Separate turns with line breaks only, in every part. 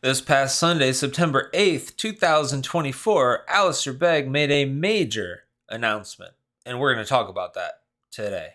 This past Sunday, September 8th, 2024, Alistair Begg made a major announcement, and we're going to talk about that today.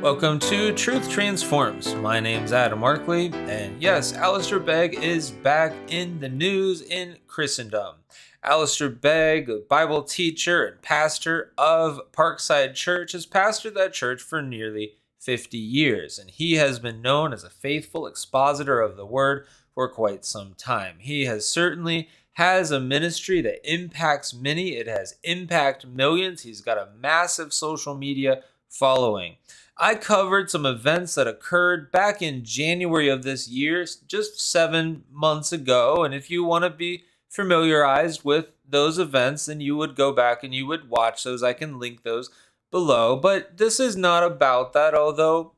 Welcome to Truth Transforms. My name's Adam Markley, and yes, Alistair Begg is back in the news in Christendom. Alistair Begg, a Bible teacher and pastor of Parkside Church, has pastored that church for nearly 50 years, and he has been known as a faithful expositor of the Word for quite some time. He certainly has a ministry that impacts many. It has impacted millions. He's got a massive social media following. I covered some events that occurred back in January of this year, just 7 months ago, and if you want to be familiarized with those events, then you would go back and you would watch those. I can link those below, but this is not about that, although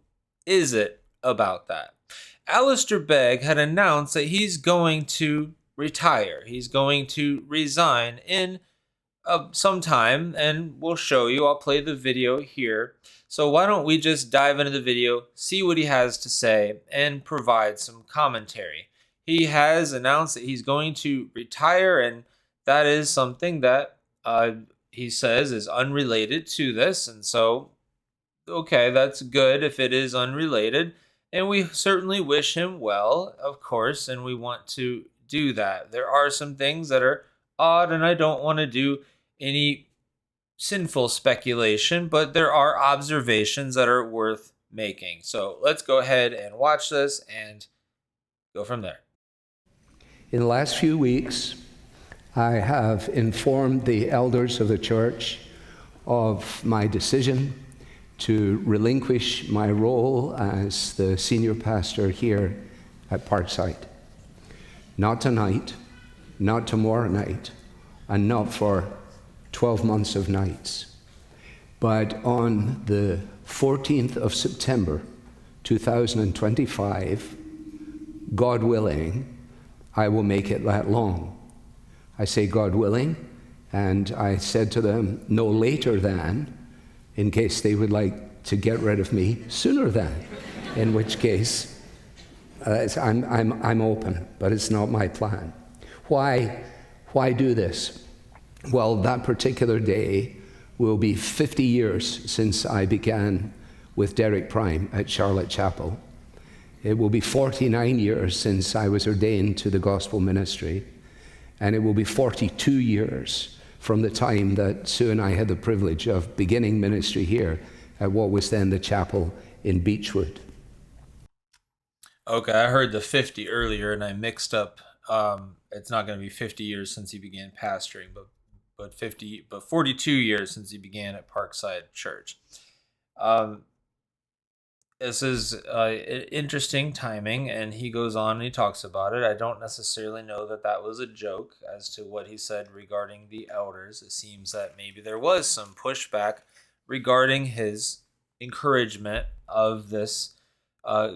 is it about that? Alistair Begg had announced that he's going to retire. He's going to resign in some time, and we'll show you. I'll play the video here. So why don't we just dive into the video, see what he has to say, and provide some commentary. He has announced that he's going to retire, and that is something that he says is unrelated to this. And so, okay, that's good if it is unrelated. And we certainly wish him well, of course, and we want to do that. There are some things that are odd, and I don't want to do any sinful speculation, but there are observations that are worth making. So let's go ahead and watch this and go from there.
In the last few weeks, I have informed the elders of the church of my decision to relinquish my role as the senior pastor here at Parkside. Not tonight, not tomorrow night, and not for 12 months of nights. But on the 14th of September, 2025, God willing, I will make it that long. I say God willing, and I said to them, no later than, in case they would like to get rid of me sooner than, in which case I'm open, but it's not my plan. Why do this? Well, that particular day will be 50 years since I began with Derek Prime at Charlotte Chapel. It will be 49 years since I was ordained to the gospel ministry, and it will be 42 years from the time that Sue and I had the privilege of beginning ministry here at what was then the chapel in Beechwood.
Okay, I heard the 50 earlier, and I mixed up. It's not going to be 50 years since he began pastoring, but 42 years since he began at Parkside Church. This is interesting timing, and he goes on and he talks about it. I don't necessarily know that was a joke as to what he said regarding the elders. It seems that maybe there was some pushback regarding his encouragement of this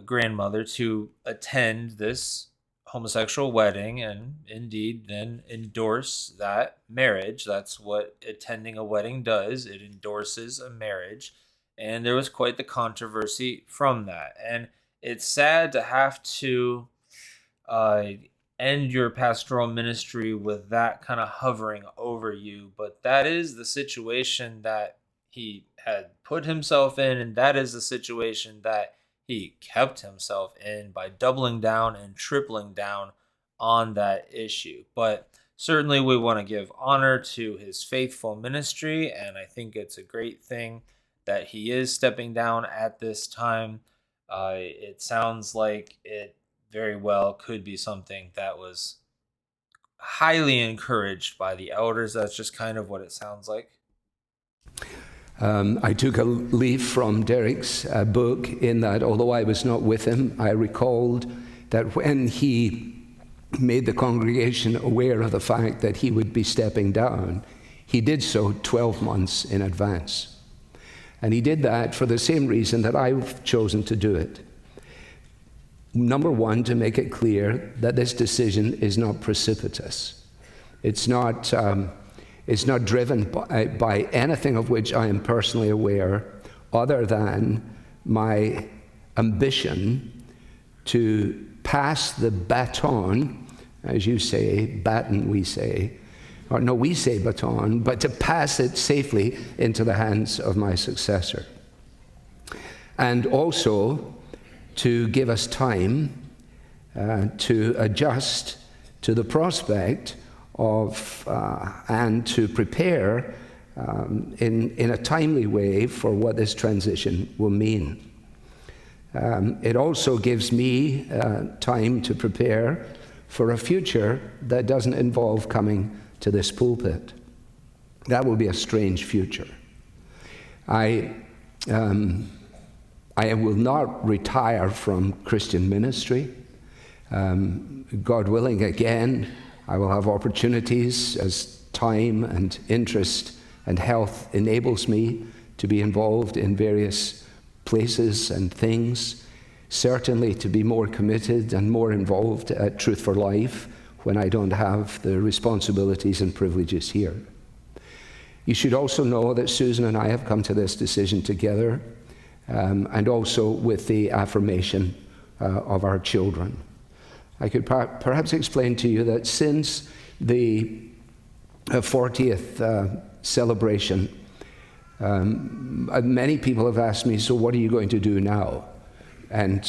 grandmother to attend this homosexual wedding and indeed then endorse that marriage. That's what attending a wedding does. It endorses a marriage. And there was quite the controversy from that. And it's sad to have to end your pastoral ministry with that kind of hovering over you. But that is the situation that he had put himself in, and that is the situation that he kept himself in by doubling down and tripling down on that issue. But certainly we want to give honor to his faithful ministry, and I think it's a great thing that he is stepping down at this time. It sounds like it very well could be something that was highly encouraged by the elders. That's just kind of what it sounds like.
I took a leaf from Derek's book in that, although I was not with him, I recalled that when he made the congregation aware of the fact that he would be stepping down, he did so 12 months in advance. And he did that for the same reason that I've chosen to do it. Number one, to make it clear that this decision is not precipitous. It's not driven by anything of which I am personally aware other than my ambition to pass the baton, as you say, baton we say, or no, we say baton, but to pass it safely into the hands of my successor. And also to give us time to adjust to the prospect of and to prepare in a timely way for what this transition will mean. It also gives me time to prepare for a future that doesn't involve coming to this pulpit. That will be a strange future. I will not retire from Christian ministry. God willing, again, I will have opportunities as time and interest and health enables me to be involved in various places and things, certainly to be more committed and more involved at Truth for Life when I don't have the responsibilities and privileges here. You should also know that Susan and I have come to this decision together, and also with the affirmation of our children. I could perhaps explain to you that since the 40th celebration, many people have asked me, so what are you going to do now? And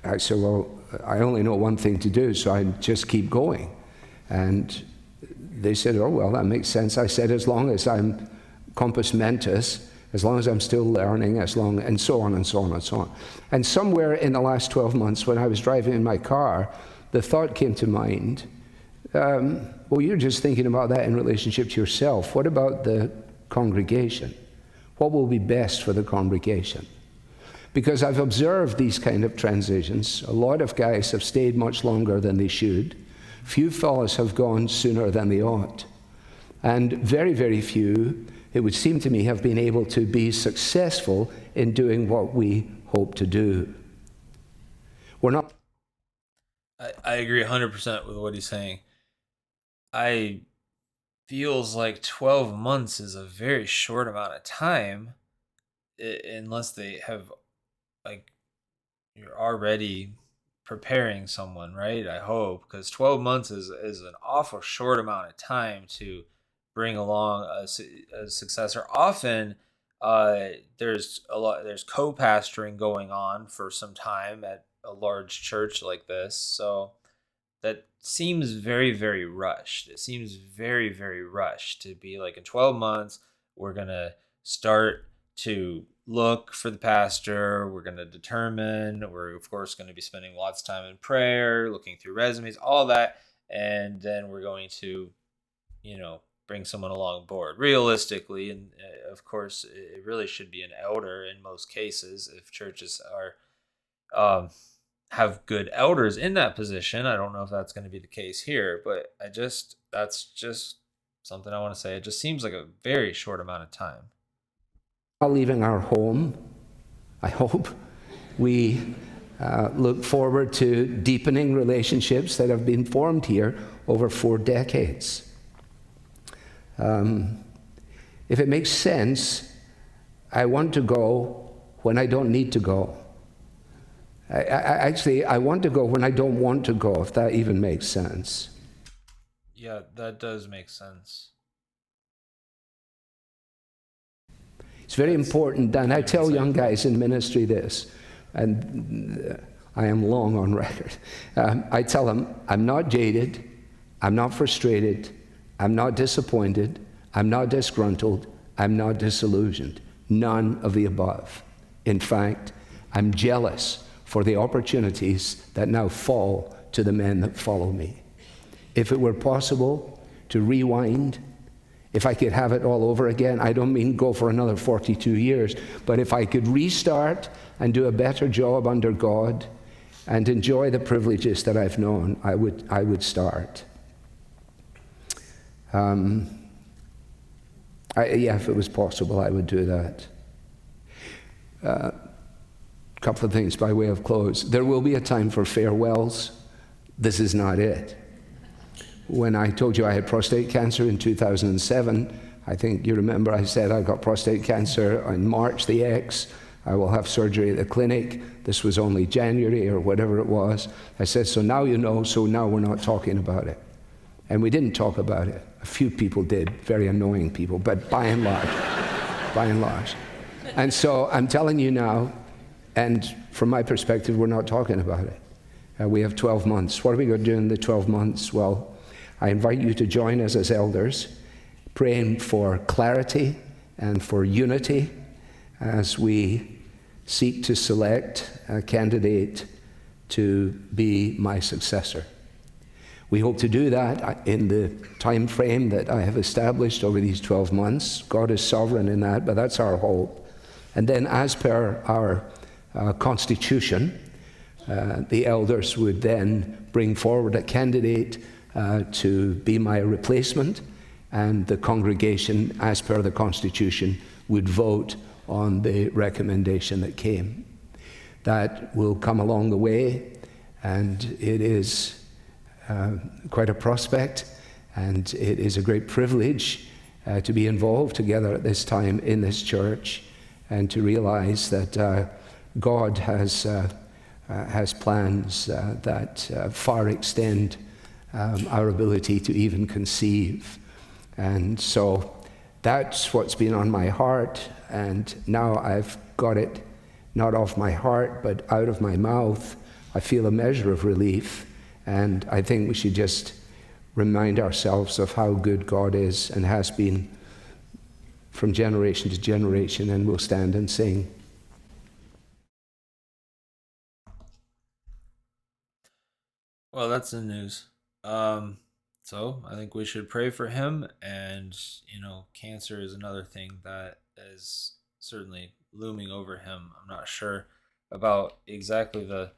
I said, well, I only know one thing to do, so I just keep going. And they said, oh, well, that makes sense. I said, as long as I'm compos mentis, as long as I'm still learning, and so on and so on and so on. And somewhere in the last 12 months, when I was driving in my car, the thought came to mind, well, you're just thinking about that in relationship to yourself. What about the congregation? What will be best for the congregation? Because I've observed these kind of transitions. A lot of guys have stayed much longer than they should. Few fellows have gone sooner than they ought. And very, very few, it would seem to me, have been able to be successful in doing what we hope to do. We're not...
I agree 100% with what he's saying. Feels like 12 months is a very short amount of time, unless they have, like, you're already preparing someone, right? I hope, because 12 months is an awful short amount of time to bring along a successor. Often, there's co-pastoring going on for some time at a large church like this, so that seems very, very rushed. It seems very, very rushed to be like, in 12 months, we're going to start to look for the pastor. We're going to determine. We're, of course, going to be spending lots of time in prayer, looking through resumes, all that. And then we're going to, bring someone along board. Realistically, and of course, it really should be an elder in most cases if churches are... have good elders in that position. I don't know if that's going to be the case here, but that's just something I want to say. It just seems like a very short amount of time.
While leaving our home, I hope, we look forward to deepening relationships that have been formed here over 4 decades. If it makes sense, I want to go when I don't need to go. I want to go when I don't want to go, if that even makes sense.
Yeah, that does make sense.
It's very important, and I tell young guys in ministry this, and I am long on record. I tell them, I'm not jaded, I'm not frustrated, I'm not disappointed, I'm not disgruntled, I'm not disillusioned. None of the above. In fact, I'm jealous for the opportunities that now fall to the men that follow me. If it were possible to rewind, if I could have it all over again, I don't mean go for another 42 years, but if I could restart and do a better job under God and enjoy the privileges that I've known, I would start. If it was possible, I would do that. Couple of things by way of close. There will be a time for farewells. This is not it. When I told you I had prostate cancer in 2007, I think you remember I said I got prostate cancer on March the X. I will have surgery at the clinic. This was only January or whatever it was. I said, so now you know, so now we're not talking about it. And we didn't talk about it. A few people did, very annoying people, but by and large, by and large. And so I'm telling you now, and from my perspective, we're not talking about it. We have 12 months. What are we going to do in the 12 months? Well, I invite you to join us as elders, praying for clarity and for unity as we seek to select a candidate to be my successor. We hope to do that in the time frame that I have established over these 12 months. God is sovereign in that, but that's our hope. And then as per our constitution, the elders would then bring forward a candidate to be my replacement, and the congregation, as per the constitution, would vote on the recommendation that came. That will come along the way, and it is quite a prospect, and it is a great privilege to be involved together at this time in this church, and to realize that God has plans that far extend our ability to even conceive. And so that's what's been on my heart, and now I've got it not off my heart but out of my mouth. I feel a measure of relief, and I think we should just remind ourselves of how good God is and has been from generation to generation, and we'll stand and sing.
Well, that's the news. So I think we should pray for him, and cancer is another thing that is certainly looming over him. I'm not sure about exactly the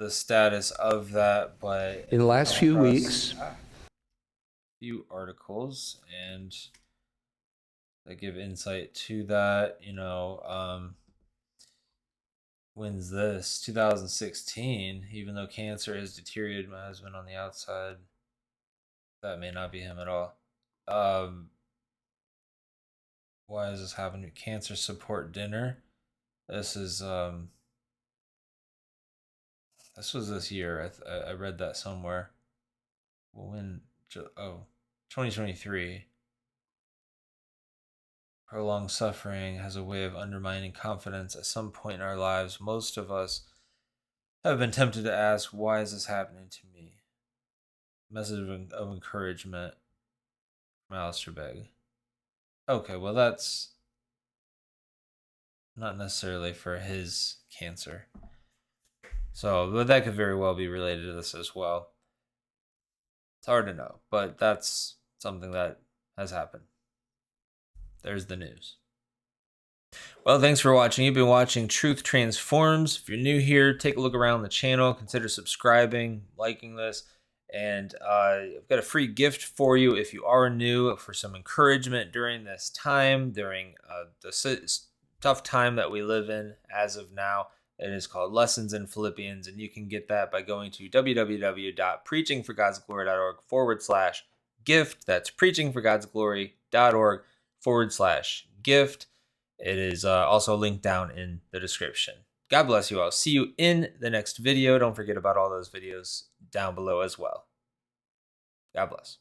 status of that, but
in the last few weeks,
few articles and that give insight to that. When's this? 2016. Even though cancer has deteriorated my husband on the outside, that may not be him at all. Why is this happening? Cancer support dinner. This is this was this year. I read that somewhere. Well, 2023. Prolonged suffering has a way of undermining confidence. At some point in our lives, most of us have been tempted to ask, why is this happening to me? Message of encouragement from Alistair Begg. Okay, well, that's not necessarily for his cancer. But that could very well be related to this as well. It's hard to know, but that's something that has happened. There's the news. Well, thanks for watching. You've been watching Truth Transforms. If you're new here, take a look around the channel. Consider subscribing, liking this. And I've got a free gift for you if you are new, for some encouragement during this time, during the tough time that we live in as of now. It is called Lessons in Philippians, and you can get that by going to www.preachingforgodsglory.org/gift. That's preachingforgodsglory.org/gift. It is also linked down in the description. God bless you all. See you in the next video. Don't forget about all those videos down below as well. God bless.